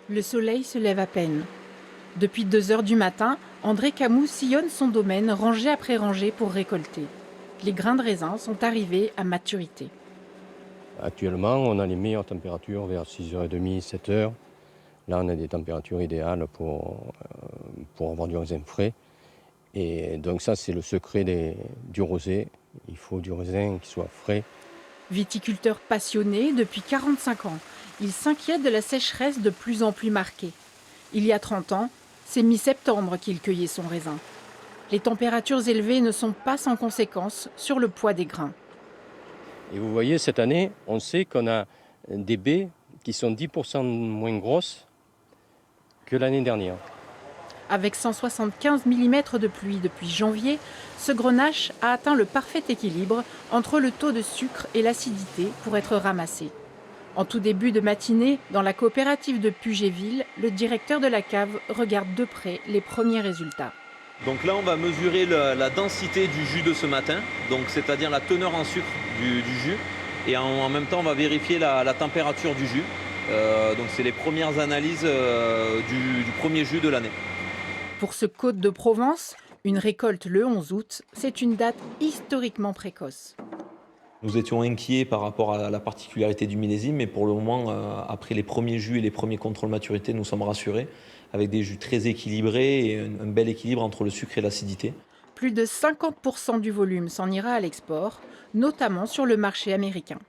Le soleil se lève à peine. Depuis 2 heures du matin, André Camus sillonne son domaine rangée après rangée pour récolter. Les grains de raisin sont arrivés à maturité. Actuellement, on a les meilleures températures vers 6h30, 7h. Là, on a des températures idéales pour avoir du raisin frais. Et donc ça, c'est le secret du rosé. Il faut du raisin qui soit frais. Viticulteur passionné depuis 45 ans, il s'inquiète de la sécheresse de plus en plus marquée. Il y a 30 ans, c'est mi-septembre qu'il cueillait son raisin. Les températures élevées ne sont pas sans conséquences sur le poids des grains. Et vous voyez, cette année, on sait qu'on a des baies qui sont 10% moins grosses que l'année dernière. Avec 175 mm de pluie depuis janvier, ce grenache a atteint le parfait équilibre entre le taux de sucre et l'acidité pour être ramassé. En tout début de matinée, dans la coopérative de Pugéville, le directeur de la cave regarde de près les premiers résultats. Donc là, on va mesurer la densité du jus de ce matin, donc c'est-à-dire la teneur en sucre du jus. Et en même temps, on va vérifier la température du jus. Donc c'est les premières analyses du premier jus de l'année. Pour ce Côte de Provence, une récolte le 11 août, c'est une date historiquement précoce. Nous étions inquiets par rapport à la particularité du millésime, mais pour le moment, après les premiers jus et les premiers contrôles maturité, nous sommes rassurés, avec des jus très équilibrés et un bel équilibre entre le sucre et l'acidité. Plus de 50% du volume s'en ira à l'export, notamment sur le marché américain.